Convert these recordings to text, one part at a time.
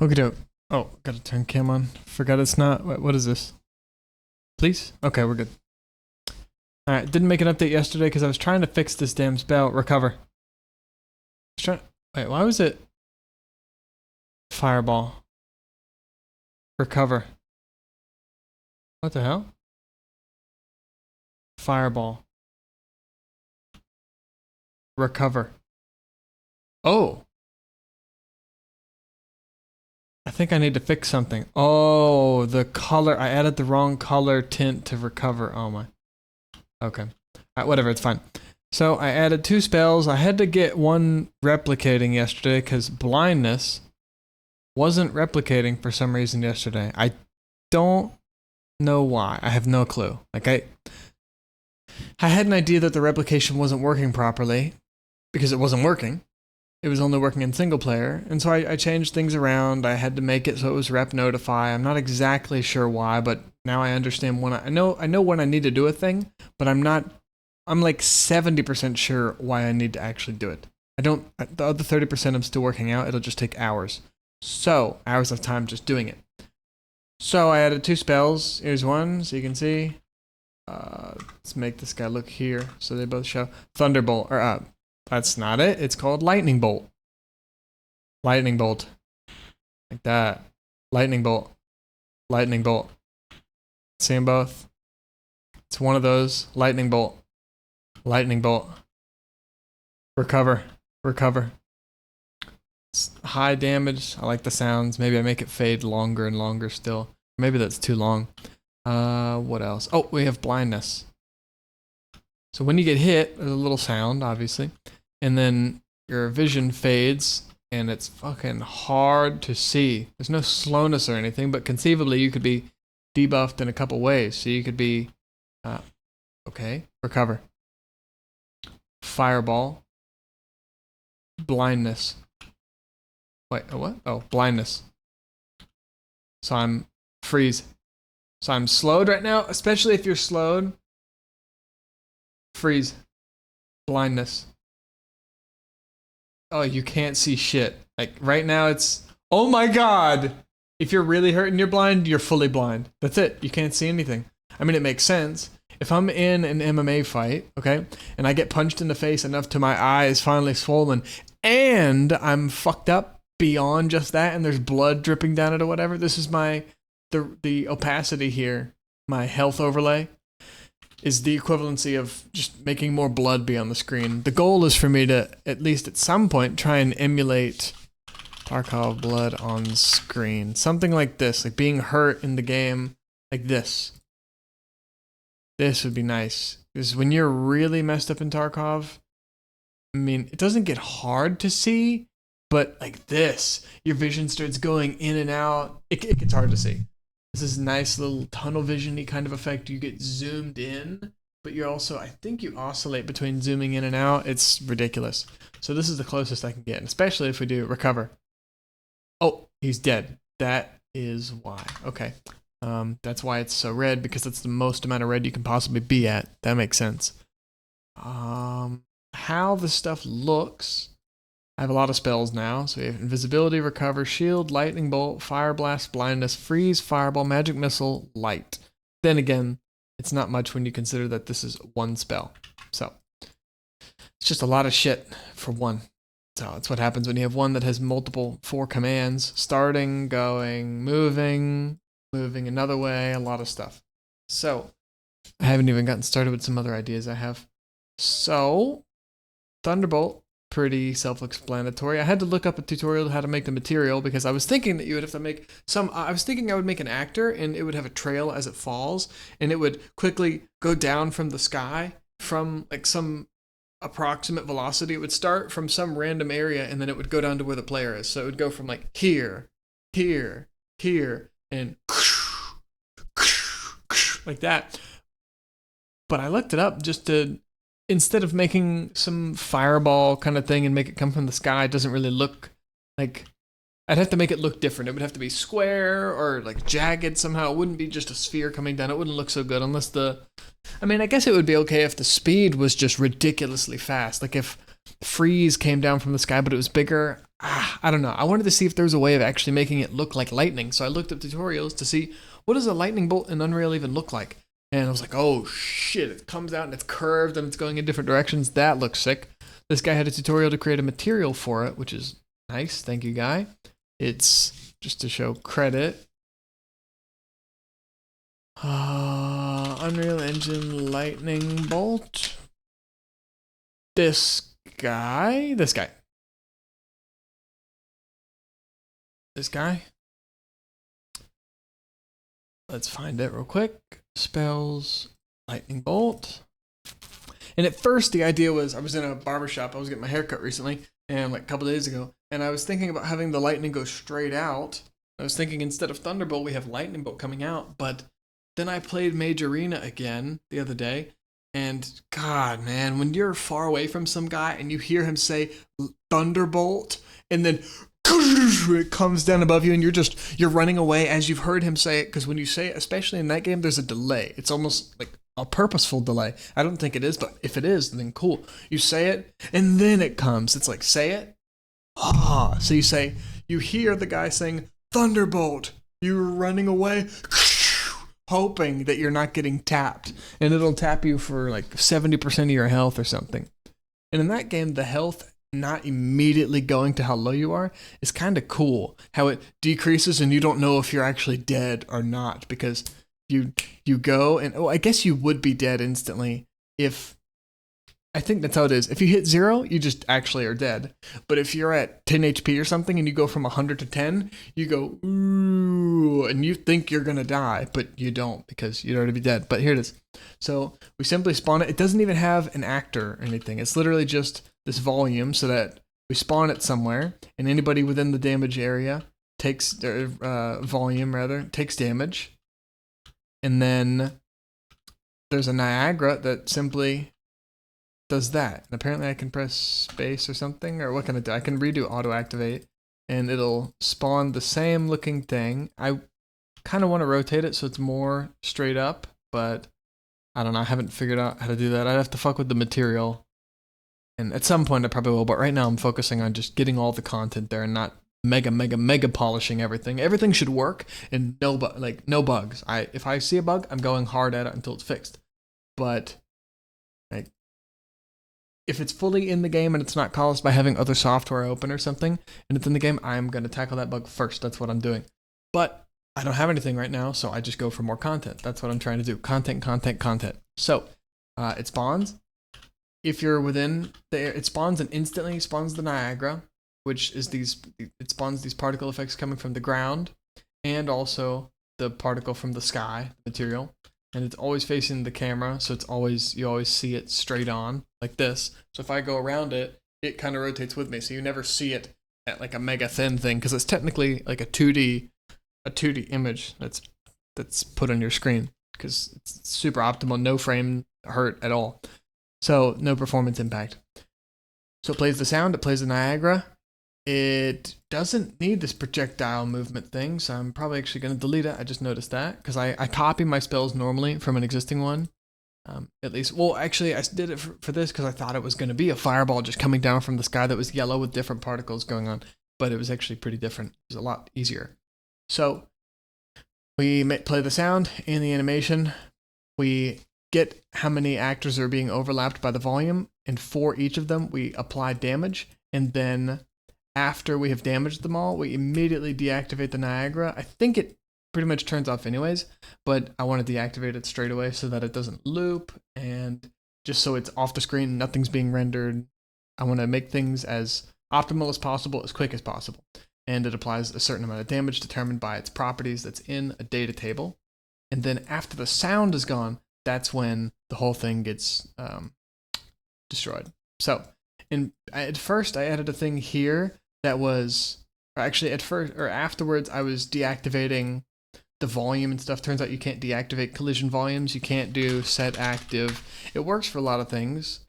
Okay, doke. Oh, gotta turn cam on. Forgot it's not. What is this? Please? Okay, we're good. Alright, didn't make an update yesterday because I was trying to fix this damn spell. Recover. Wait, why was it? Fireball. Recover. What the hell? Fireball. Recover. Oh! I think I need to fix something. Oh, the color. I added the wrong color tint to recover. Oh my. Okay. Alright, whatever, it's fine. So I added 2 spells. I had to get one replicating yesterday because blindness wasn't replicating for some reason yesterday. I don't know why. I have no clue. Like I had an idea that the replication wasn't working properly because it wasn't working. It was only working in single player, and so I changed things around. I had to make it so it was rep notify. I'm not exactly sure why, but now I understand when I know when I need to do a thing, but I'm like 70% sure why I need to actually do it. The other 30% I'm still working out. It'll just take hours. So, hours of time just doing it. So I added 2 spells. Here's one, so you can see. Let's make this guy look here so they both show. Thunderbolt, or that's not it. It's called Lightning Bolt. Lightning Bolt. Like that. Lightning Bolt. Lightning Bolt. See them both? It's one of those. Lightning Bolt. Lightning Bolt. Recover. Recover. It's high damage. I like the sounds. Maybe I make it fade longer and longer still. Maybe that's too long. What else? Oh, we have blindness. So when you get hit, there's a little sound, obviously, and then your vision fades, and it's fucking hard to see. There's no slowness or anything, but conceivably you could be debuffed in a couple ways. So you could be, okay, recover. Fireball. Blindness. Wait, what? Oh, blindness. So I'm freeze. So I'm slowed right now, especially if you're slowed. Freeze. Blindness. Oh, you can't see shit. Like right now it's, oh my god. If you're really hurting you're blind, you're fully blind. That's it. You can't see anything. I mean, it makes sense. If I'm in an MMA fight, okay, and I get punched in the face enough to my eye is finally swollen, and I'm fucked up beyond just that, and there's blood dripping down it or whatever, this is the opacity here, my health overlay, is the equivalency of just making more blood be on the screen. The goal is for me to, at least at some point, try and emulate Tarkov blood on screen. Something like this, like being hurt in the game, like this. This would be nice. Because when you're really messed up in Tarkov, I mean, it doesn't get hard to see, but like this, your vision starts going in and out. It gets hard to see. This is a nice little tunnel vision-y kind of effect. You get zoomed in, but you're also, I think you oscillate between zooming in and out. It's ridiculous. So this is the closest I can get, especially if we do recover. Oh, he's dead. That is why. Okay. That's why it's so red, because that's the most amount of red you can possibly be at. That makes sense. How the stuff looks. I have a lot of spells now. So we have invisibility, recover, shield, lightning bolt, fire blast, blindness, freeze, fireball, magic missile, light. Then again, it's not much when you consider that this is one spell. So it's just a lot of shit for one. So that's what happens when you have one that has multiple 4 commands. Starting, going, moving another way, a lot of stuff. So I haven't even gotten started with some other ideas I have. So Thunderbolt, pretty self-explanatory. I had to look up a tutorial how to make the material because I was thinking that you would have to make some, I was thinking I would make an actor and it would have a trail as it falls and it would quickly go down from the sky from like some approximate velocity. It would start from some random area and then it would go down to where the player is. So it would go from like here, here, here, and like that. But I looked it up just to, instead of making some fireball kind of thing and make it come from the sky, it doesn't really look like, I'd have to make it look different. It would have to be square or like jagged somehow. It wouldn't be just a sphere coming down. It wouldn't look so good unless I mean, I guess it would be okay if the speed was just ridiculously fast. Like if Freeze came down from the sky, but it was bigger. I don't know. I wanted to see if there was a way of actually making it look like lightning. So I looked up tutorials to see what does a lightning bolt in Unreal even look like. And I was like, oh shit, it comes out and it's curved and it's going in different directions. That looks sick. This guy had a tutorial to create a material for it, which is nice. Thank you, guy. It's just to show credit. Unreal Engine lightning bolt. This guy. This guy. Let's find it real quick. Spells lightning bolt. And at first the idea was I was in a barbershop. I was getting my hair cut recently and like a couple days ago. And I was thinking about having the lightning go straight out. I was thinking instead of Thunderbolt, we have lightning bolt coming out. But then I played Mage Arena again the other day. And God, man, when you're far away from some guy and you hear him say Thunderbolt and then it comes down above you and you're running away as you've heard him say it, because when you say it, especially in that game, there's a delay. It's almost like a purposeful delay. I don't think it is, but if it is, then cool. You say it and then it comes. It's like, say it. So you hear the guy saying Thunderbolt. You're running away, hoping that you're not getting tapped, and it'll tap you for like 70% of your health or something. And in that game, the health not immediately going to how low you are is kind of cool. How it decreases and you don't know if you're actually dead or not, because you go and I guess you would be dead instantly if, I think that's how it is. If you hit 0, you just actually are dead. But if you're at 10 HP or something and you go from 100 to 10, you go ooh, and you think you're gonna die, but you don't because you'd already be dead. But here it is. So we simply spawn it. It doesn't even have an actor or anything. It's literally just this volume, so that we spawn it somewhere, and anybody within the damage area takes takes damage. And then there's a Niagara that simply does that. And apparently I can press space or something, or what can I do? I can redo auto activate and it'll spawn the same looking thing. I kind of want to rotate it so it's more straight up, but I don't know. I haven't figured out how to do that. I'd have to fuck with the material. And at some point I probably will, but right now I'm focusing on just getting all the content there and not mega polishing everything. Everything should work and no bugs. If I see a bug, I'm going hard at it until it's fixed. But like, if it's fully in the game and it's not caused by having other software open or something, and it's in the game, I'm going to tackle that bug first. That's what I'm doing. But I don't have anything right now, so I just go for more content. That's what I'm trying to do. Content. So it spawns. If you're within the, it spawns and instantly spawns the Niagara, which is it spawns these particle effects coming from the ground and also the particle from the sky material. And it's always facing the camera, so you always see it straight on like this. So if I go around it, it kind of rotates with me, so you never see it at like a mega thin thing, because it's technically like a 2D image that's put on your screen, because it's super optimal, no frame hurt at all. So no performance impact. So it plays the sound, it plays the Niagara. It doesn't need this projectile movement thing, so I'm probably actually going to delete it. I just noticed that, because I copy my spells normally from an existing one. At least, well, actually, I did it for this because I thought it was going to be a fireball just coming down from the sky that was yellow with different particles going on, but it was actually pretty different. It was a lot easier. So we play the sound and the animation. We get how many actors are being overlapped by the volume, and for each of them, we apply damage, and then after we have damaged them all, we immediately deactivate the Niagara. I think it pretty much turns off anyways, but I want to deactivate it straight away so that it doesn't loop, and just so it's off the screen, nothing's being rendered. I want to make things as optimal as possible, as quick as possible. And it applies a certain amount of damage determined by its properties that's in a data table. And then after the sound is gone, that's when the whole thing gets destroyed. So at first I added a thing here that was, or actually afterwards I was deactivating the volume and stuff. Turns out you can't deactivate collision volumes. You can't do set active. It works for a lot of things,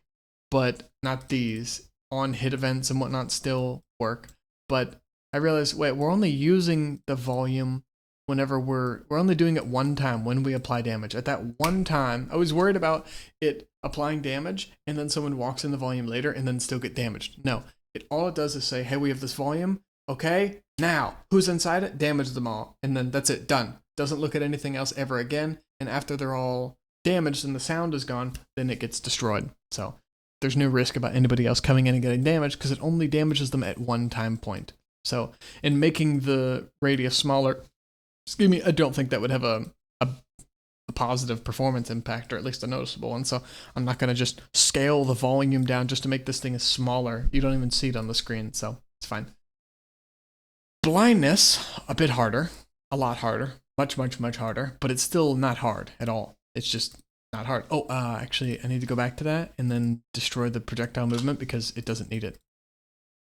but not these. On hit events and whatnot still work. But I realized, wait, we're only using the volume whenever we're only doing it one time when we apply damage. At that one time, I was worried about it applying damage and then someone walks in the volume later and then still get damaged. No, all it does is say, hey, we have this volume. Okay, now who's inside it? Damage them all, and then that's it. Done. Doesn't look at anything else ever again. And after they're all damaged and the sound is gone, then it gets destroyed. So there's no risk about anybody else coming in and getting damaged because it only damages them at one time point. So in making the radius smaller, excuse me, I don't think that would have a positive performance impact, or at least a noticeable one. So I'm not going to just scale the volume down just to make this thing smaller. You don't even see it on the screen, so it's fine. Blindness, a bit harder, a lot harder, much harder, but it's still not hard at all. It's just not hard. Oh, actually, I need to go back to that and then destroy the projectile movement because it doesn't need it.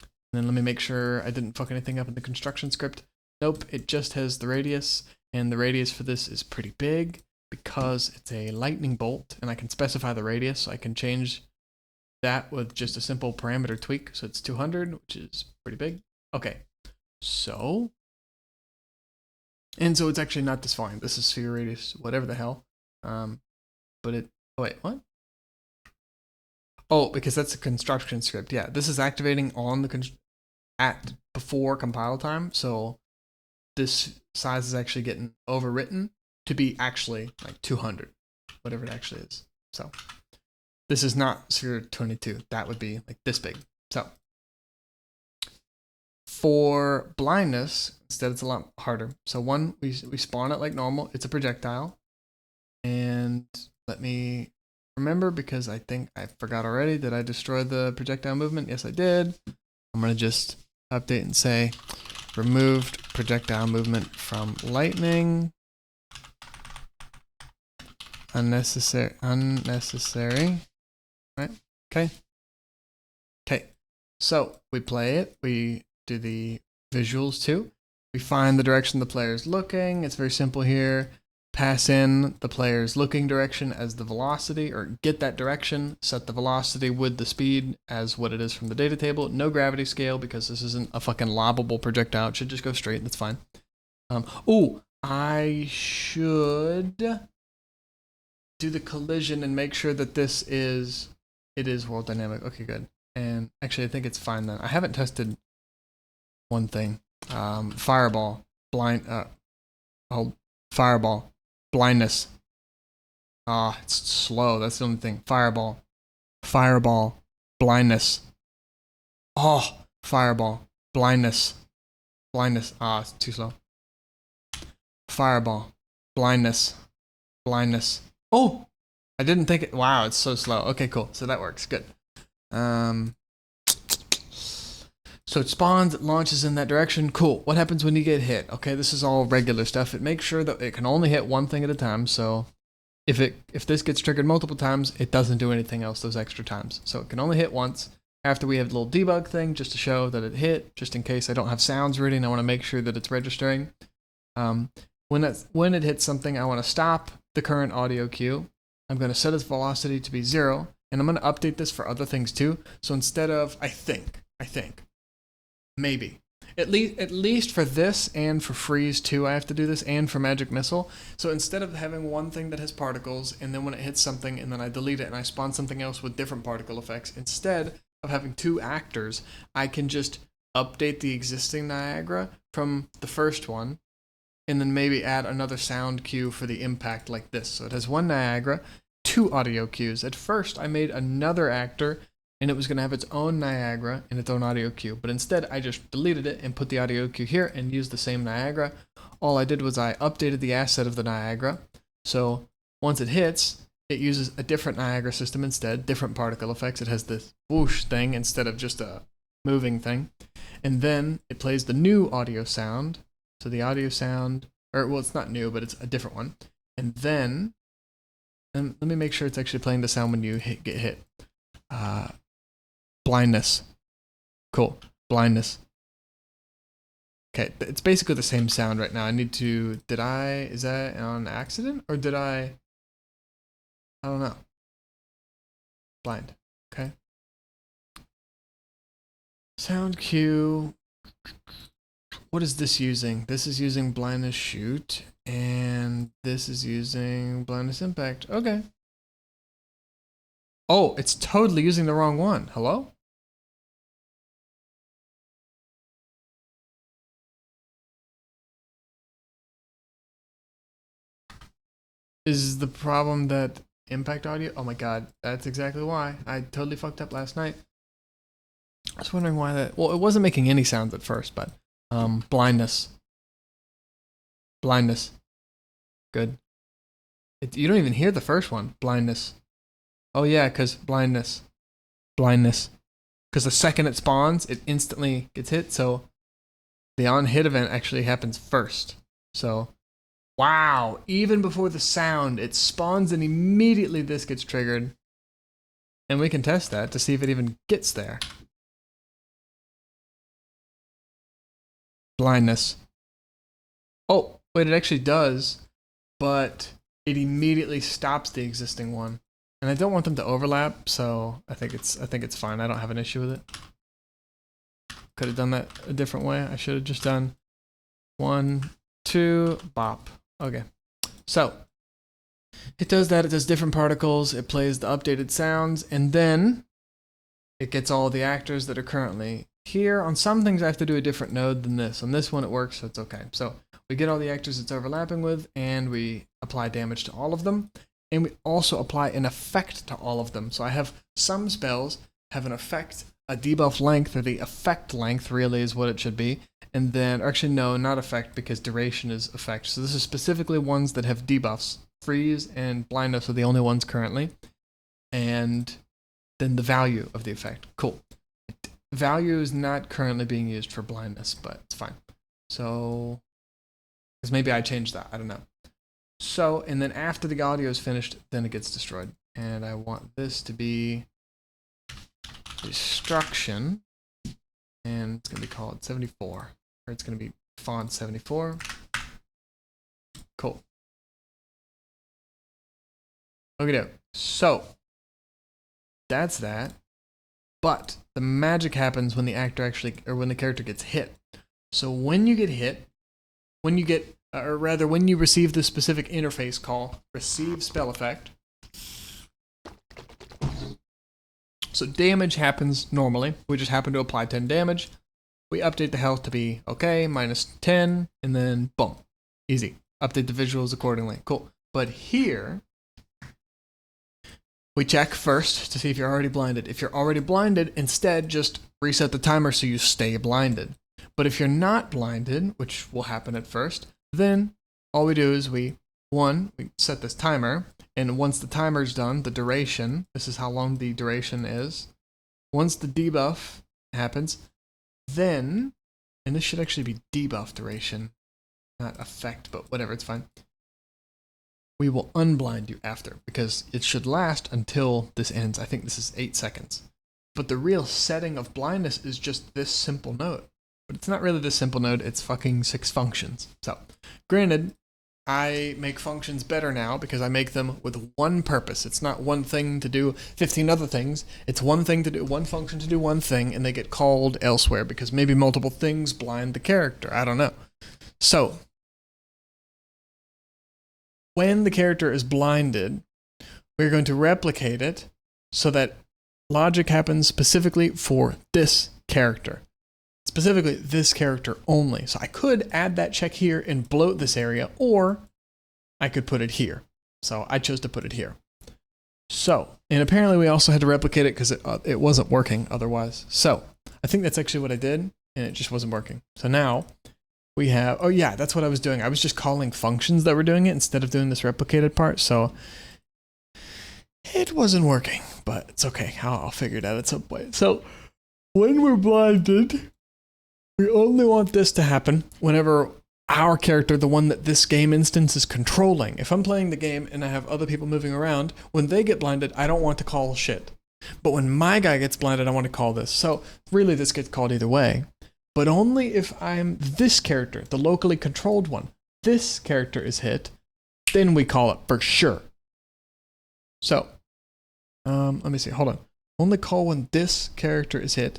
And then let me make sure I didn't fuck anything up in the construction script. Nope, it just has the radius, and the radius for this is pretty big because it's a lightning bolt, and I can specify the radius, so I can change that with just a simple parameter tweak. So it's 200, which is pretty big. Okay, so, and so it's actually not this volume. This is sphere radius, whatever the hell. But it, oh wait, what? Oh, because that's a construction script. Yeah, this is activating on the before compile time, so this size is actually getting overwritten to be actually like 200, whatever it actually is. So this is not 0.22. That would be like this big. So for blindness, instead it's a lot harder. So one, we spawn it like normal. It's a projectile. And let me remember, because I think I forgot already. Did I destroy the projectile movement? Yes, I did. I'm going to just update and say removed projectile movement from lightning. Unnecessary, right? Okay. So we play it, we do the visuals too. We find the direction the player is looking. It's very simple here. Pass in the player's looking direction as the velocity, or get that direction, set the velocity with the speed as what it is from the data table. No gravity scale because this isn't a fucking lobbable projectile. It should just go straight, that's fine. I should do the collision and make sure that it is world dynamic. Okay, good. And actually, I think it's fine then. I haven't tested one thing. Fireball, fireball, blindness. It's slow. That's the only thing. Fireball, blindness. Fireball, blindness. It's too slow. Fireball, blindness. Oh, I didn't think it. Wow, it's so slow. Okay, cool. So that works. Good. So it spawns, it launches in that direction. Cool. What happens when you get hit? Okay, this is all regular stuff. It makes sure that it can only hit one thing at a time. So if this gets triggered multiple times, it doesn't do anything else those extra times. So it can only hit once. After we have the little debug thing, just to show that it hit, just in case I don't have sounds ready and I want to make sure that it's registering. When it hits something, I want to stop the current audio cue. I'm going to set its velocity to be 0, and I'm going to update this for other things too. So instead of, I think, maybe, at least for this and for freeze too, I have to do this, and for magic missile. So instead of having one thing that has particles, and then when it hits something, and then I delete it and I spawn something else with different particle effects, instead of having two actors, I can just update the existing Niagara from the first one, and then maybe add another sound cue for the impact like this. So it has one Niagara, two audio cues. At first, I made another actor, and it was going to have its own Niagara and its own audio cue. But instead, I just deleted it and put the audio cue here and used the same Niagara. All I did was I updated the asset of the Niagara. So once it hits, it uses a different Niagara system instead, different particle effects. It has this whoosh thing instead of just a moving thing. And then it plays the new audio sound. So the audio sound, well, it's not new, but it's a different one. And then, let me make sure it's actually playing the sound when you get hit. Blindness. Cool. Blindness. Okay, it's basically the same sound right now. I need to, is that on accident? Or did I don't know. Blind. Okay. Sound cue. What is this using? This is using blindness shoot, and this is using blindness impact. Okay. Oh, it's totally using the wrong one. Hello? Is the problem that impact audio? Oh my god, that's exactly why. I totally fucked up last night. I was wondering why that. Well, it wasn't making any sounds at first, but blindness. Blindness. Good. You don't even hear the first one. Blindness. Oh yeah, because blindness. Blindness. Because the second it spawns, it instantly gets hit. So the on hit event actually happens first. So, wow. Even before the sound, it spawns and immediately this gets triggered. And we can test that to see if it even gets there. Blindness. Oh, wait, it actually does, but it immediately stops the existing one. And I don't want them to overlap, so I think it's fine. I don't have an issue with it. Could have done that a different way. I should have just done 1, 2, bop. Okay. So it does that. It does different particles. It plays the updated sounds, and then it gets all the actors that are currently here. On some things, I have to do a different node than this. On this one, it works, so it's okay. So we get all the actors it's overlapping with, and we apply damage to all of them. And we also apply an effect to all of them. So I have some spells have an effect, a debuff length, or the effect length really is what it should be. And then, or actually no, not effect, because duration is effect. So this is specifically ones that have debuffs. Freeze and blindness are the only ones currently. And then the value of the effect. Cool. Value is not currently being used for blindness, but it's fine. So, because maybe I changed that. I don't know. So, and then after the audio is finished, then it gets destroyed. And I want this to be destruction. And it's going to be called 74. Or it's going to be font 74. Cool. Okay, so that's that. But the magic happens when the actor actually, or when the character gets hit. So when you get hit, when you get, or rather when you receive the specific interface call, receive spell effect. So damage happens normally. We just happen to apply 10 damage. We update the health to be okay, minus 10, and then boom. Easy. Update the visuals accordingly. Cool. But here, we check first to see if you're already blinded. If you're already blinded, instead just reset the timer so you stay blinded. But if you're not blinded, which will happen at first, then all we do is we set this timer, and once the timer's done, the duration, this is how long the duration is. Once the debuff happens, then, and this should actually be debuff duration, not effect, but whatever, it's fine. We will unblind you after, because it should last until this ends. I think this is 8 seconds. But the real setting of blindness is just this simple node. But it's not really this simple node, it's fucking 6 functions. So, granted, I make functions better now because I make them with one purpose. It's not one thing to do 15 other things. It's one thing to do, one function to do one thing, and they get called elsewhere because maybe multiple things blind the character. I don't know. So, when the character is blinded, we're going to replicate it so that logic happens specifically for this character. Specifically, this character only. So I could add that check here and bloat this area, or I could put it here. So I chose to put it here. So, and apparently we also had to replicate it because it wasn't working otherwise. So I think that's actually what I did, and it just wasn't working. So now we have, oh yeah, that's what I was doing. I was just calling functions that were doing it instead of doing this replicated part. So it wasn't working, but it's okay. I'll figure it out at some point. So when we're blinded, we only want this to happen whenever our character, the one that this game instance is controlling. If I'm playing the game and I have other people moving around, when they get blinded, I don't want to call shit. But when my guy gets blinded, I want to call this. So really this gets called either way. But only if I'm this character, the locally controlled one. This character is hit, then we call it for sure. So, let me see, hold on. Only call when this character is hit.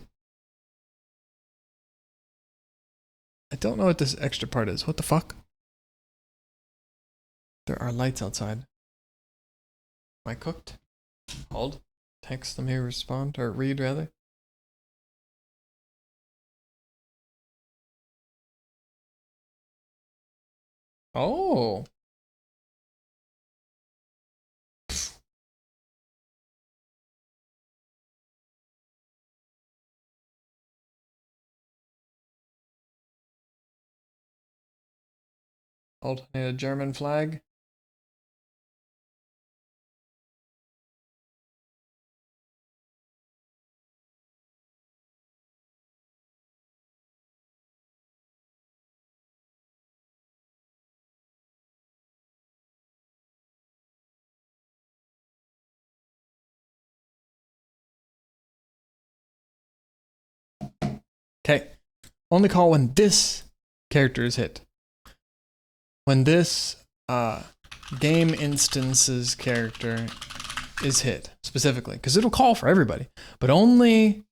I don't know what this extra part is. What the fuck? There are lights outside. Am I cooked? Hold. Text, let me respond, or read rather. Oh. Alternate a German flag. Okay. Only call when this character is hit. When this game instance's character is hit, specifically. Because it'll call for everybody. But only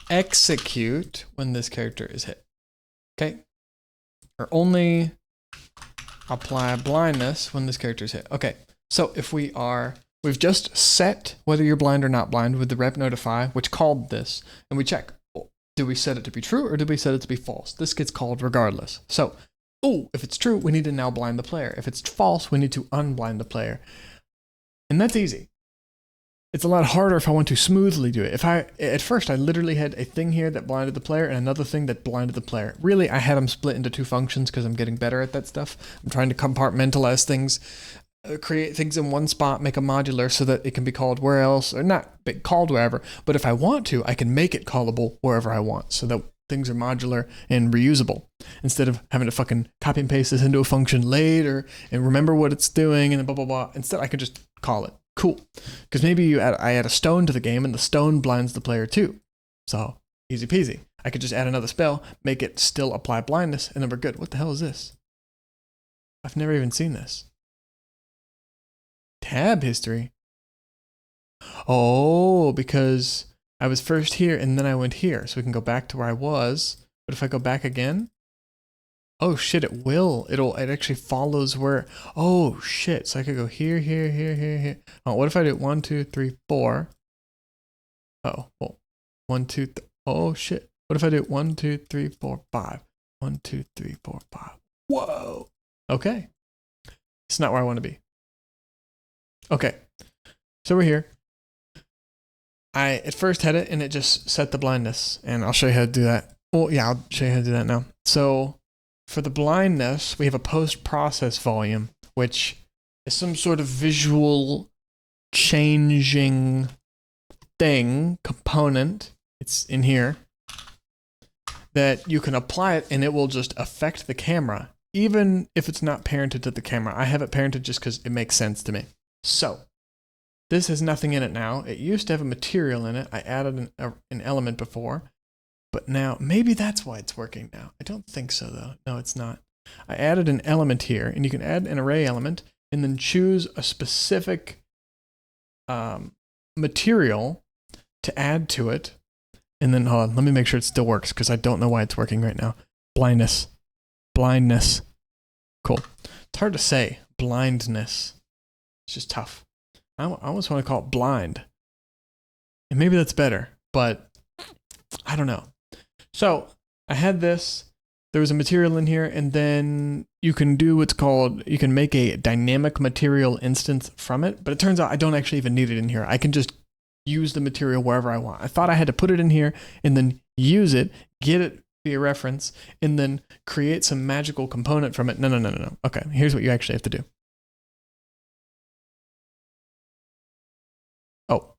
execute when this character is hit. Okay? Or only apply blindness when this character is hit. Okay. So if we've just set whether you're blind or not blind with the rep notify, which called this, and we check. Do we set it to be true or do we set it to be false? This gets called regardless. So, if it's true, we need to now blind the player. If it's false, we need to unblind the player. And that's easy. It's a lot harder if I want to smoothly do it. At first, I literally had a thing here that blinded the player and another thing that blinded the player. Really, I had them split into two functions because I'm getting better at that stuff. I'm trying to compartmentalize things, create things in one spot, make a modular so that it can be called where else, or not called wherever, but if I want to, I can make it callable wherever I want so that things are modular and reusable instead of having to fucking copy and paste this into a function later and remember what it's doing and blah, blah, blah. Instead, I can just call it. Cool. Because maybe I add a stone to the game and the stone blinds the player too. So easy peasy. I could just add another spell, make it still apply blindness, and then we're good. What the hell is this? I've never even seen this. Tab history. Oh, because I was first here and then I went here. So we can go back to where I was. But if I go back again, oh shit, it will. It actually follows where, oh shit. So I could go here, here, here, here, here. Oh, what if I do 1, 2, 3, 4? Oh, well, 1, 2, oh shit. What if I do 1, 2, 3, 4, 5? 1, 2, 3, 4, 5. Whoa. Okay. It's not where I want to be. Okay, so we're here. I at first had it and it just set the blindness, and I'll show you how to do that. Well, yeah, I'll show you how to do that now. So for the blindness, we have a post-process volume, which is some sort of visual changing thing, component. It's in here that you can apply it and it will just affect the camera, even if it's not parented to the camera. I have it parented just because it makes sense to me. So, this has nothing in it now. It used to have a material in it. I added an element before, but now, maybe that's why it's working now. I don't think so though. No, it's not. I added an element here, and you can add an array element, and then choose a specific material to add to it. And then, hold on, let me make sure it still works, because I don't know why it's working right now. Blindness. Blindness. Cool. It's hard to say. Blindness. It's just tough. I almost want to call it blind. And maybe that's better, but I don't know. So I had this. There was a material in here, and then you can do what's called, you can make a dynamic material instance from it, but it turns out I don't actually even need it in here. I can just use the material wherever I want. I thought I had to put it in here and then use it, get it via reference, and then create some magical component from it. No. Okay, here's what you actually have to do. Oh,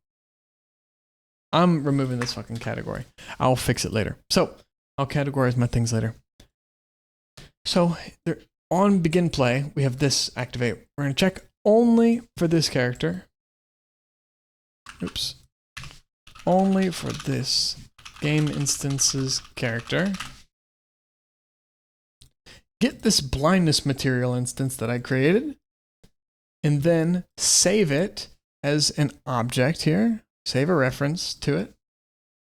I'm removing this fucking category. I'll fix it later. So I'll categorize my things later. So there, on begin play, we have this activate. We're going to check only for this character. Oops. Only for this game instance's character. Get this blindness material instance that I created, and then save it as an object here, save a reference to it,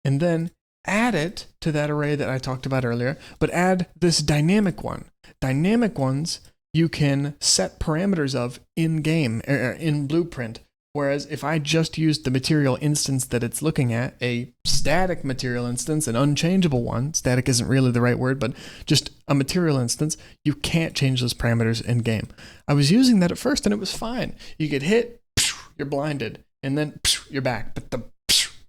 and then add it to that array that I talked about earlier, but add this dynamic one. Dynamic ones you can set parameters of in-game, in Blueprint, whereas if I just used the material instance that it's looking at, a static material instance, an unchangeable one, static isn't really the right word, but just a material instance, you can't change those parameters in-game. I was using that at first and it was fine. You get hit, you're blinded, and then you're back. But the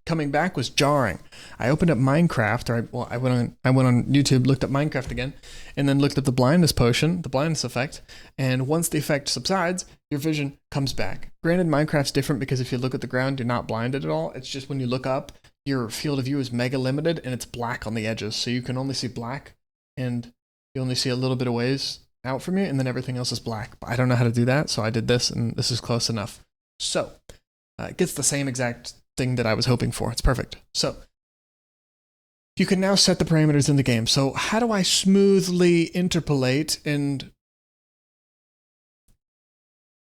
coming back was jarring. I opened up Minecraft, or I went on YouTube, looked up Minecraft again, and then looked up the blindness potion, the blindness effect, and once the effect subsides, your vision comes back. Granted, Minecraft's different because if you look at the ground, you're not blinded at all. It's just when you look up, your field of view is mega limited and it's black on the edges, so you can only see black, and you only see a little bit of ways out from you, and then everything else is black. But I don't know how to do that, so I did this, and this is close enough. So, it gets the same exact thing that I was hoping for. It's perfect. So, you can now set the parameters in the game. So, how do I smoothly interpolate and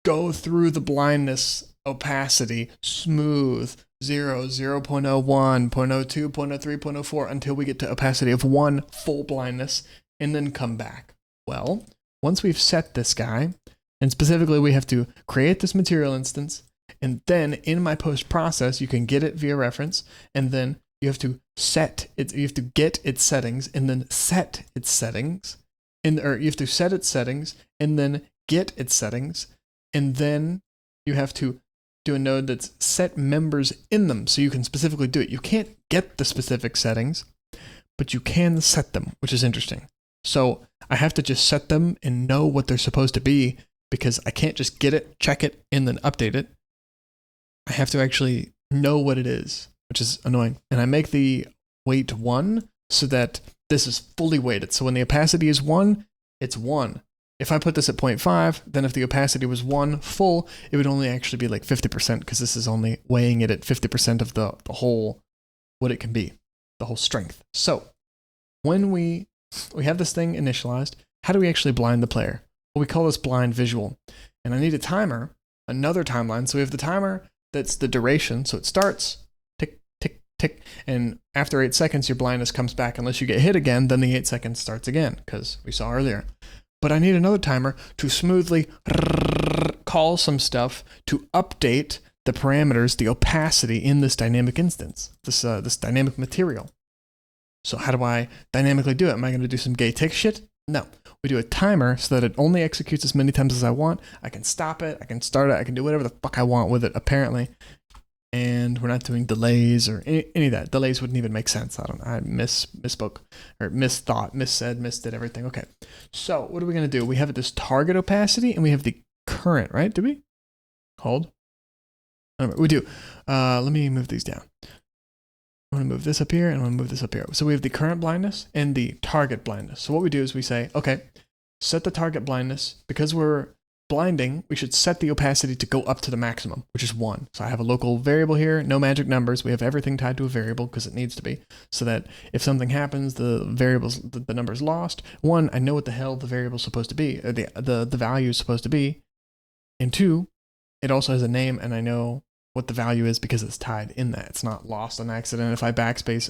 go through the blindness opacity smooth 0, 0.01, 0.02, 0.03, 0.04 until we get to opacity of 1 full blindness and then come back? Well, once we've set this guy, and specifically we have to create this material instance, and then in my post process, you can get it via reference, and then you have to set it, you have to get its settings, and then set its settings, or you have to set its settings, and then get its settings, and then you have to do a node that's set members in them, so you can specifically do it. You can't get the specific settings, but you can set them, which is interesting. So I have to just set them and know what they're supposed to be, because I can't just get it, check it, and then update it. I have to actually know what it is, which is annoying. And I make the weight 1 so that this is fully weighted. So when the opacity is 1, it's 1. If I put this at 0.5, then if the opacity was 1 full, it would only actually be like 50%, because this is only weighing it at 50% of the whole, what it can be, the whole strength. So when we have this thing initialized, how do we actually blind the player? Well, we call this blind visual. And I need a timer, another timeline. So we have the timer that's the duration. So it starts, tick, tick, tick. And after 8 seconds, your blindness comes back. Unless you get hit again, then the 8 seconds starts again, because we saw earlier. But I need another timer to smoothly call some stuff to update the parameters, the opacity in this dynamic instance, this dynamic material. So how do I dynamically do it? Am I going to do some gay tick shit? No. We do a timer so that it only executes as many times as I want. I can stop it, I can start it, I can do whatever the fuck I want with it, apparently. And we're not doing delays or any of that. Delays wouldn't even make sense. I misspoke, or misthought, missaid, misdid everything. Okay. So what are we going to do? We have this target opacity and we have the current, right? Did we? Hold. We do. Let me move these down. I'm going to move this up here and I'm going to move this up here. So we have the current blindness and the target blindness. So what we do is we say, okay, set the target blindness. Because we're blinding, we should set the opacity to go up to the maximum, which is 1. So I have a local variable here, no magic numbers. We have everything tied to a variable because it needs to be, so that if something happens, the variables, the number's lost. 1, I know what the hell the variable's supposed to be, or the value is supposed to be. And 2, it also has a name and I know what the value is because it's tied in that. It's not lost on accident. If I backspace,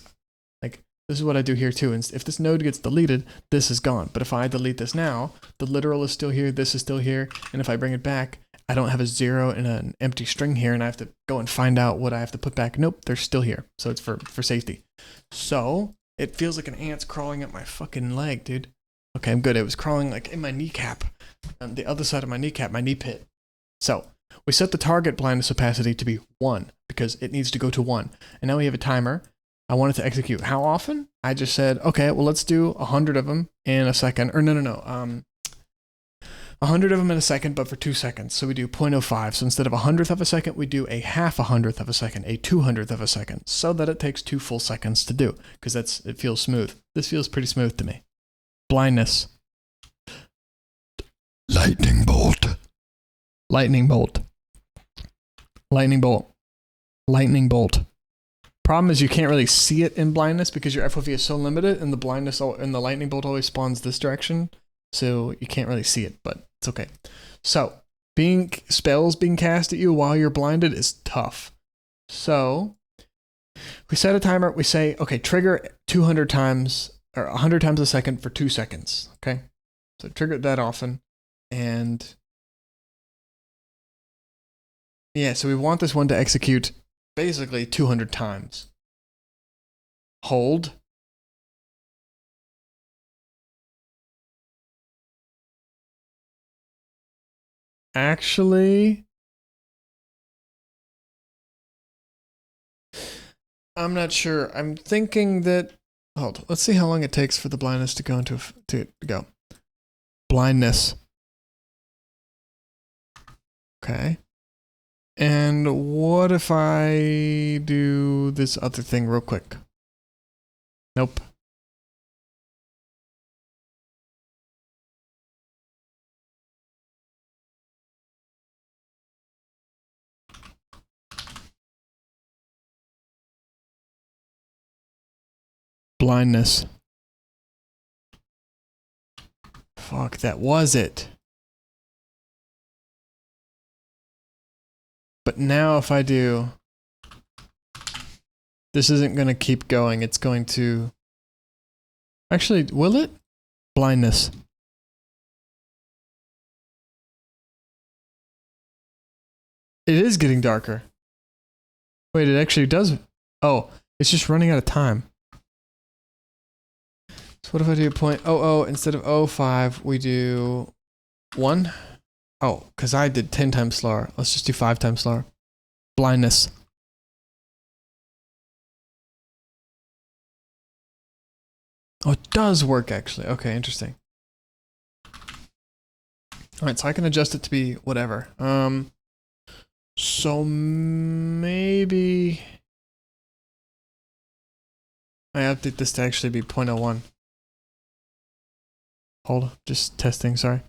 like, this is what I do here too. And if this node gets deleted, this is gone. But if I delete this now, the literal is still here, this is still here. And if I bring it back, I don't have a 0 and an empty string here and I have to go and find out what I have to put back. Nope, they're still here. So it's for safety. So it feels like an ant's crawling up my fucking leg, dude. Okay, I'm good. It was crawling like in my kneecap, on the other side of my kneecap, my knee pit. So we set the target blindness opacity to be 1 because it needs to go to 1. And now we have a timer. I want it to execute. How often? I just said, okay, well, let's do 100 of them in a second. Or no. 100 of them in a second, but for 2 seconds. So we do 0.05. So instead of 100th of a second, we do a 1/2 of a second, a 200th of a second, so that it takes 2 full seconds to do, because it feels smooth. This feels pretty smooth to me. Blindness. Lightning bolt. Lightning bolt. Lightning bolt. Lightning bolt. Problem is you can't really see it in blindness because your FOV is so limited, and the blindness and the lightning bolt always spawns this direction, so you can't really see it, but it's okay. So spells being cast at you while you're blinded is tough. So we set a timer. We say, okay, trigger 200 times or 100 times a second for 2 seconds. Okay, so trigger it that often, and yeah, so we want this one to execute basically 200 times. Hold. Actually, I'm not sure. I'm thinking that. Hold. Let's see how long it takes for the blindness to go into to go. Blindness. Okay. And what if I do this other thing real quick? Nope. Blindness. Fuck, that was it. But now if I do... This isn't going to keep going. It's going to... Actually, will it? Blindness. It is getting darker. Wait, it actually does... Oh, it's just running out of time. So what if I do 0.00 instead of 0.5, we do 1? Oh, because I did 10 times slower. Let's just do 5 times slower. Blindness. Oh, it does work actually. Okay, interesting. Alright, so I can adjust it to be whatever. So maybe I update this to actually be 0.01. Hold on, just testing, sorry.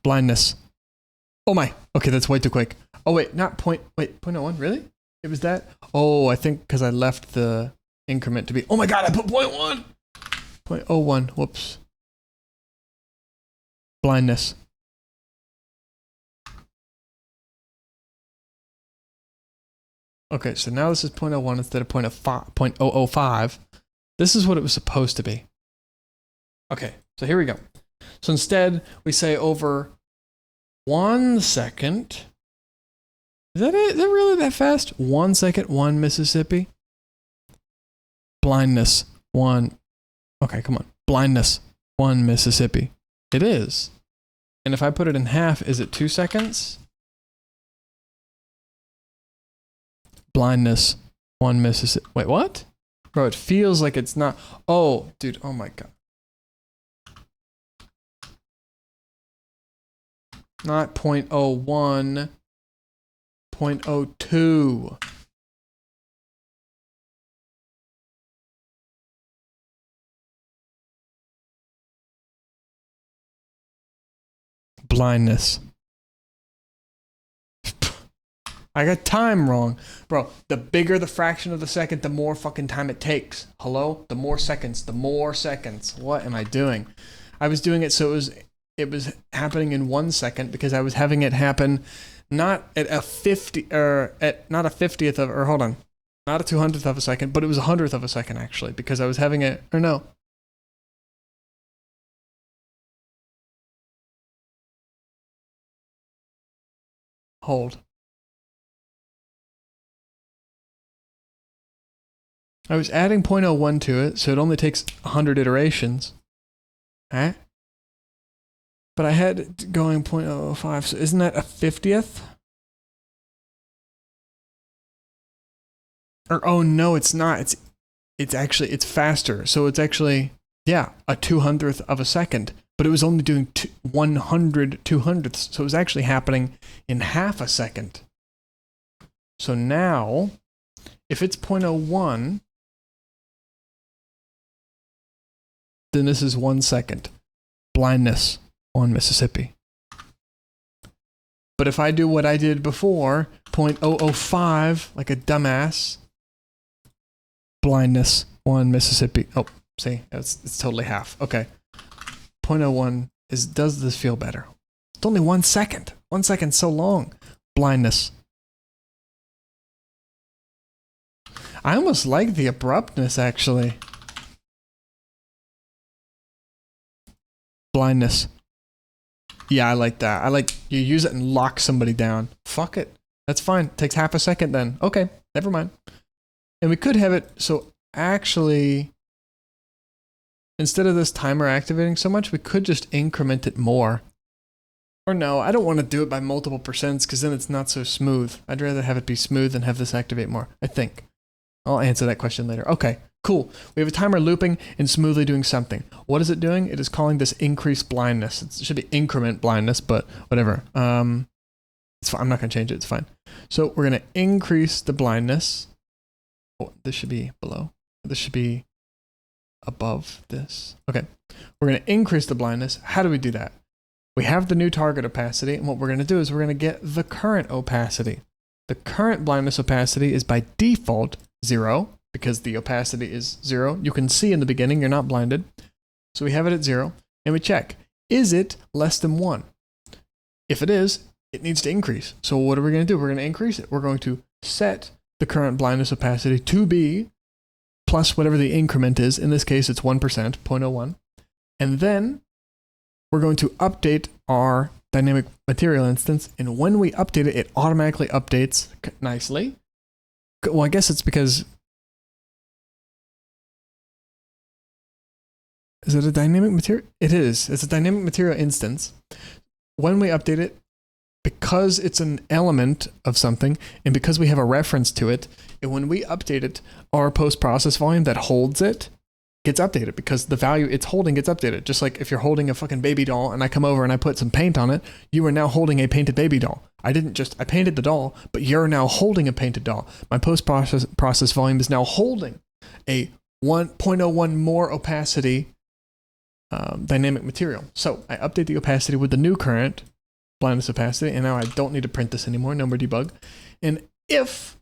Blindness. Oh my, okay, that's way too quick. Oh wait, not point, wait, 0.01, really? It was that? Oh, I think because I left the increment to be, oh my god, I put 0.1! 0.01, whoops. Blindness. Okay, so now this is 0.01 instead of 0.005. This is what it was supposed to be. Okay, so here we go. So instead, we say over 1 second. Is that it? Is that really that fast? 1 second, 1 Mississippi. Blindness, 1. Okay, come on. Blindness, 1 Mississippi. It is. And if I put it in half, is it 2 seconds? Blindness, 1 Mississippi. Wait, what? Bro, it feels like it's not. Oh, dude, oh my god. Not 0.01, 0.02. Blindness. I got time wrong. Bro, the bigger the fraction of the second, the more fucking time it takes. Hello? The more seconds, the more seconds. What am I doing? I was doing it so it was happening in 1 second because I was having it happen not at a 50 or at not a 50th of, or hold on, not a 200th of a second, but it was a 100th of a second actually because I was having it, or no. Hold. I was adding 0.01 to it, so it only takes 100 iterations. Huh? But I had it going 0.005, so isn't that a 50th? Or, oh no, it's not. It's actually, it's faster. So it's actually, yeah, a 200th of a second. But it was only doing 100 200ths. So it was actually happening in half a second. So now, if it's 0.01, then this is 1 second. Blindness, 1 Mississippi. But if I do what I did before, 0.005, like a dumbass, blindness, 1 Mississippi. Oh, see, it's totally half. Okay. 0.01 is, does this feel better? It's only 1 second. 1 second, so long. Blindness. I almost like the abruptness, actually. Blindness. Yeah, I like that. I like you use it and lock somebody down. Fuck it. That's fine. It takes half a second then. Okay, never mind. And we could have it so actually, instead of this timer activating so much, we could just increment it more. Or no, I don't want to do it by multiple percents because then it's not so smooth. I'd rather have it be smooth and have this activate more, I think. I'll answer that question later. Okay, cool. We have a timer looping and smoothly doing something. What is it doing? It is calling this increase blindness. It should be increment blindness, but whatever. It's fine. I'm not going to change it. It's fine. So we're going to increase the blindness. Oh, this should be below. This should be above this. Okay. We're going to increase the blindness. How do we do that? We have the new target opacity, and what we're going to do is we're going to get the current opacity. The current blindness opacity is by default 0, because the opacity is 0. You can see in the beginning, you're not blinded. So we have it at 0, and we check. Is it less than 1? If it is, it needs to increase. So what are we going to do? We're going to increase it. We're going to set the current blindness opacity to be plus whatever the increment is. In this case, it's 1%, 0.01. And then we're going to update our dynamic material instance. And when we update it, it automatically updates nicely. Well, I guess it's because... Is it a dynamic material? It is. It's a dynamic material instance. When we update it, because it's an element of something, and because we have a reference to it, and when we update it, our post-process volume that holds it gets updated, because the value it's holding gets updated. Just like if you're holding a fucking baby doll and I come over and I put some paint on it, you are now holding a painted baby doll. I painted the doll, but you're now holding a painted doll. My post-process volume is now holding a 1.01 more opacity dynamic material. So I update the opacity with the new current blindness opacity, and now I don't need to print this anymore, no more debug. And if,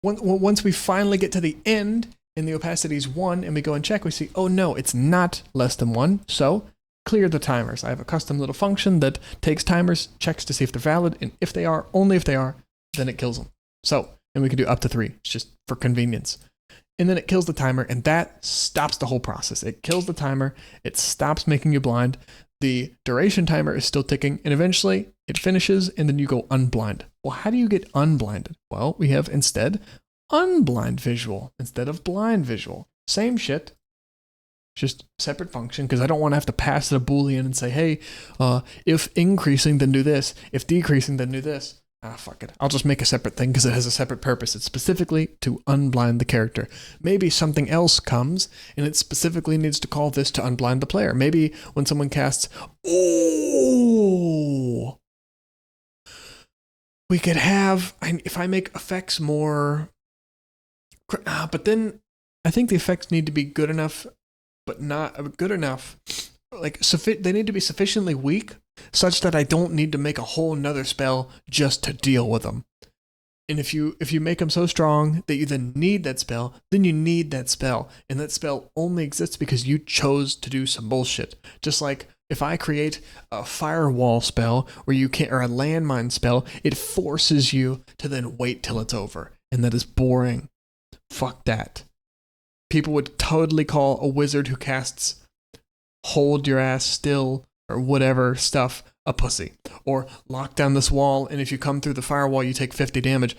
once we finally get to the end and the opacity is 1 and we go and check, we see, oh no, it's not less than 1, so clear the timers. I have a custom little function that takes timers, checks to see if they're valid, and if they are, only if they are, then it kills them. So, and we can do up to 3, it's just for convenience. And then it kills the timer, and that stops the whole process. It kills the timer, it stops making you blind, the duration timer is still ticking, and eventually it finishes, and then you go unblind. Well, how do you get unblinded? Well, we have instead unblind visual instead of blind visual. Same shit, just separate function, because I don't want to have to pass it a Boolean and say, hey, if increasing, then do this. If decreasing, then do this. Fuck it. I'll just make a separate thing because it has a separate purpose. It's specifically to unblind the character. Maybe something else comes and it specifically needs to call this to unblind the player. Maybe when someone casts, oh, we could have, if I make effects more, but then I think the effects need to be good enough, but not good enough. Like, they need to be sufficiently weak such that I don't need to make a whole nother spell just to deal with them. And if you make them so strong that you then need that spell, then you need that spell. And that spell only exists because you chose to do some bullshit. Just like if I create a firewall spell where you can't, or a landmine spell, it forces you to then wait till it's over. And that is boring. Fuck that. People would totally call a wizard who casts hold your ass still or whatever stuff a pussy, or lock down this wall and if you come through the firewall you take 50 damage.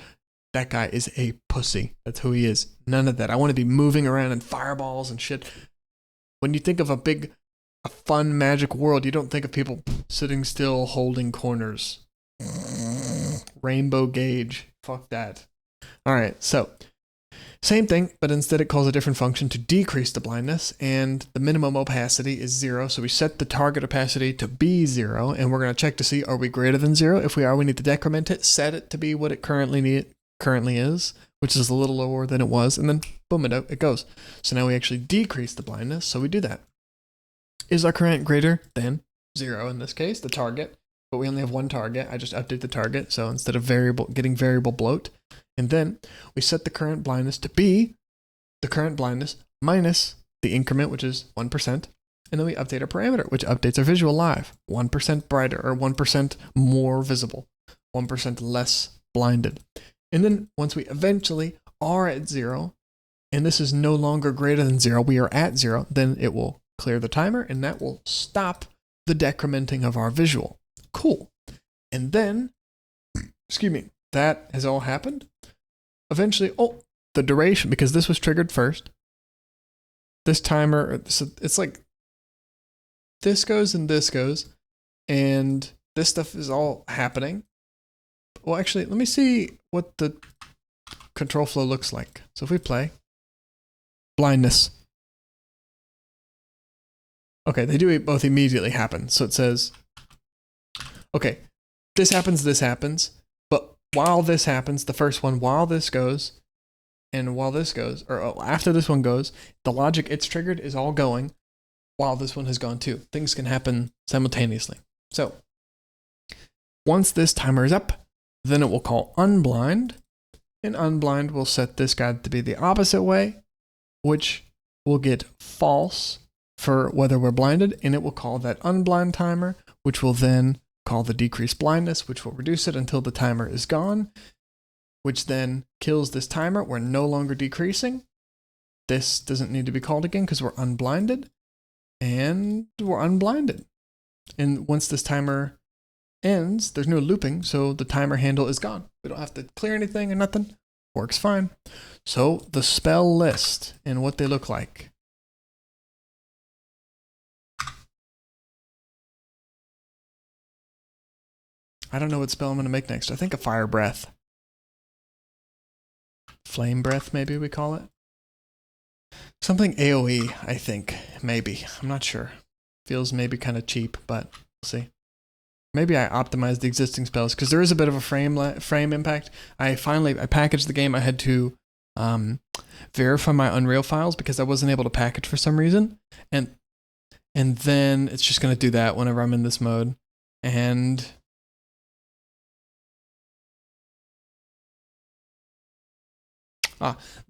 That guy is a pussy. That's who he is. None of that. I want to be moving around in fireballs and shit. When you think of a fun magic world, you don't think of people sitting still holding corners. Rainbow gauge. Fuck that. Alright, so same thing, but instead it calls a different function to decrease the blindness, and the minimum opacity is 0, so we set the target opacity to be 0, and we're going to check to see, are we greater than 0? If we are, we need to decrement it, set it to be what it currently is, which is a little lower than it was, and then boom, it goes. So now we actually decrease the blindness, so we do that. Is our current greater than 0 in this case, the target? But we only have one target. I just update the target, so instead of getting variable bloat, and then we set the current blindness to be the current blindness minus the increment, which is 1%. And then we update our parameter, which updates our visual live. 1% brighter, or 1% more visible. 1% less blinded. And then once we eventually are at 0, and this is no longer greater than 0, we are at 0, then it will clear the timer, and that will stop the decrementing of our visual. Cool. And then, excuse me, that has all happened. Eventually, the duration, because this was triggered first. This timer, it's like this goes and this goes, and this stuff is all happening. Well, actually, let me see what the control flow looks like. So if we play blindness. Okay, they do both immediately happen. So it says, okay, this happens, but while this happens, the first one, while this goes, and while this goes, or after this one goes, the logic it's triggered is all going while this one has gone too. Things can happen simultaneously. So once this timer is up, then it will call unblind, and unblind will set this guy to be the opposite way, which will get false for whether we're blinded, and it will call that unblind timer, which will then call the decreased blindness, which will reduce it until the timer is gone, which then kills this timer. We're no longer decreasing. This doesn't need to be called again because we're unblinded, and we're unblinded. And once this timer ends, there's no looping, so the timer handle is gone. We don't have to clear anything or nothing. Works fine. So the spell list and what they look like. I don't know what spell I'm going to make next. I think a fire breath. Flame breath, maybe we call it. Something AoE, I think. Maybe. I'm not sure. Feels maybe kind of cheap, but we'll see. Maybe I optimized the existing spells because there is a bit of a frame impact. I packaged the game. I had to verify my Unreal files because I wasn't able to package for some reason. And then it's just going to do that whenever I'm in this mode. And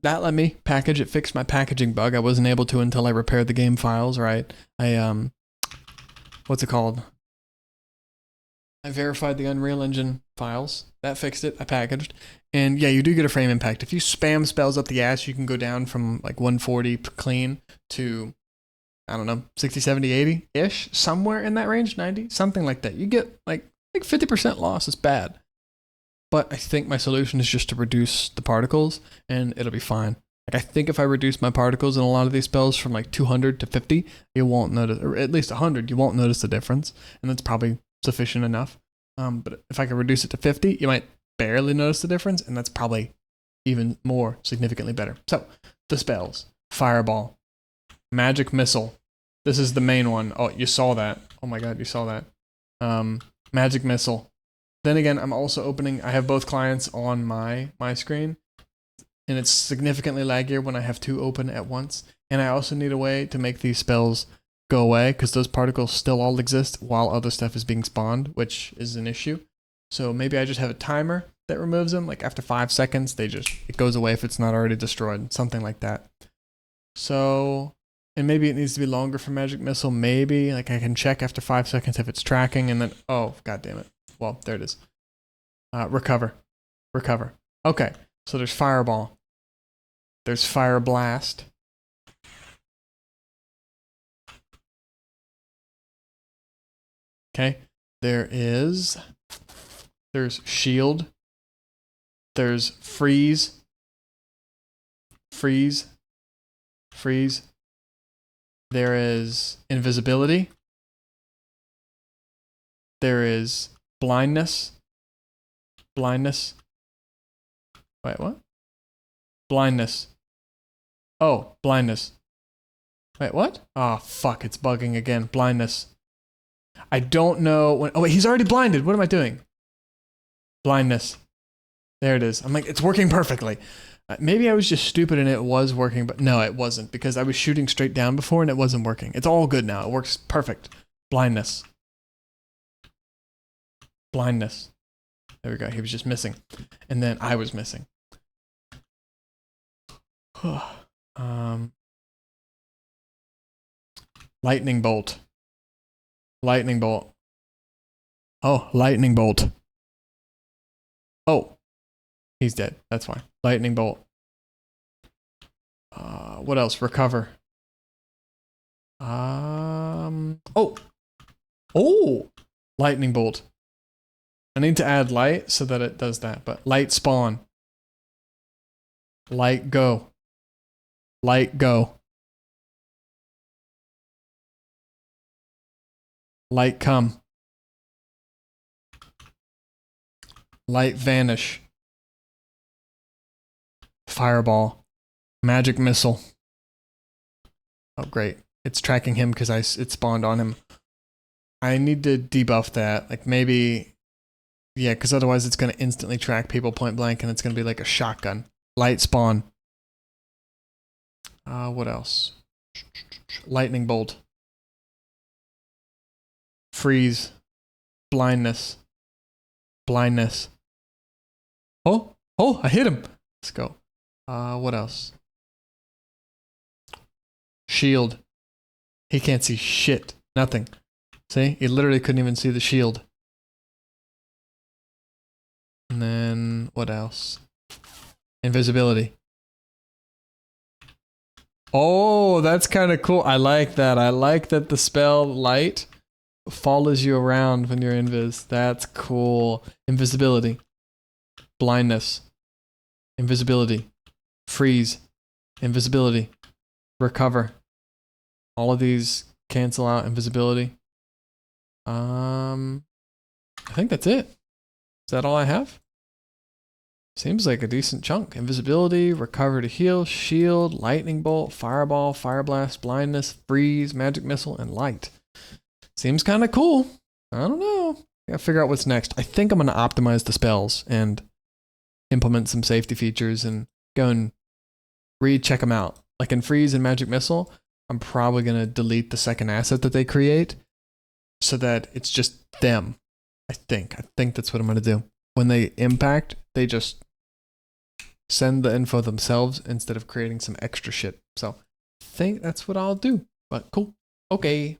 that let me package it, fixed my packaging bug. I wasn't able to until I repaired the game files, right? What's it called? I verified the Unreal Engine files. That fixed it. I packaged. And yeah, you do get a frame impact. If you spam spells up the ass, you can go down from like 140 clean to, I don't know, 60, 70, 80-ish, somewhere in that range, 90, something like that. You get like 50% loss. It's bad. But I think my solution is just to reduce the particles, and it'll be fine. Like I think if I reduce my particles in a lot of these spells from like 200 to 50, you won't notice, or at least 100, you won't notice the difference, and that's probably sufficient enough. But if I can reduce it to 50, you might barely notice the difference, and that's probably even more significantly better. So the spells: Fireball, Magic Missile. This is the main one. Oh, you saw that. Oh my god, you saw that. Magic Missile. Then again, I'm also opening, I have both clients on my screen, and it's significantly laggier when I have two open at once. And I also need a way to make these spells go away, because those particles still all exist while other stuff is being spawned, which is an issue. So maybe I just have a timer that removes them, like after 5 seconds, it goes away if it's not already destroyed, something like that. So, and maybe it needs to be longer for Magic Missile, maybe, like I can check after 5 seconds if it's tracking, and then, oh, god damn it. Well, there it is. Recover. Okay, so there's Fireball. There's Fire Blast. Okay, there's Shield. There's Freeze. There is Invisibility. There is Blindness. Wait, what? Blindness. Oh, blindness. Wait, what? Oh, fuck, it's bugging again. Blindness. I don't know when. Oh, wait, he's already blinded. What am I doing? Blindness. There it is. I'm like, it's working perfectly. Maybe I was just stupid and it was working, but no, it wasn't, because I was shooting straight down before and it wasn't working. It's all good now. It works perfect. Blindness. There we go. He was just missing. And then I was missing. Lightning bolt. Oh, lightning bolt. Oh, he's dead. That's fine. Lightning bolt. What else? Recover. Oh, lightning bolt. I need to add light so that it does that, but light spawn. Light go. Light come. Light vanish. Fireball. Magic missile. Oh, great. It's tracking him because it spawned on him. I need to debuff that. Like maybe, yeah, because otherwise it's going to instantly track people point blank and it's going to be like a shotgun. Light spawn. What else? Lightning bolt. Freeze. Blindness. Blindness. Oh, I hit him. Let's go. What else? Shield. He can't see shit. Nothing. See? He literally couldn't even see the shield. And then, what else? Invisibility. Oh, that's kind of cool. I like that. I like that the spell light follows you around when you're invis. That's cool. Invisibility. Blindness. Invisibility. Freeze. Invisibility. Recover. All of these cancel out invisibility. I think that's it. Is that all I have? Seems like a decent chunk. Invisibility, recover to heal, shield, lightning bolt, fireball, fire blast, blindness, freeze, magic missile, and light. Seems kind of cool. I don't know. Gotta figure out what's next. I think I'm gonna optimize the spells and implement some safety features and go and recheck them out. Like in freeze and magic missile, I'm probably gonna delete the second asset that they create so that it's just them. I think that's what I'm gonna do. When they impact, they just send the info themselves instead of creating some extra shit. So I think that's what I'll do. But cool. Okay.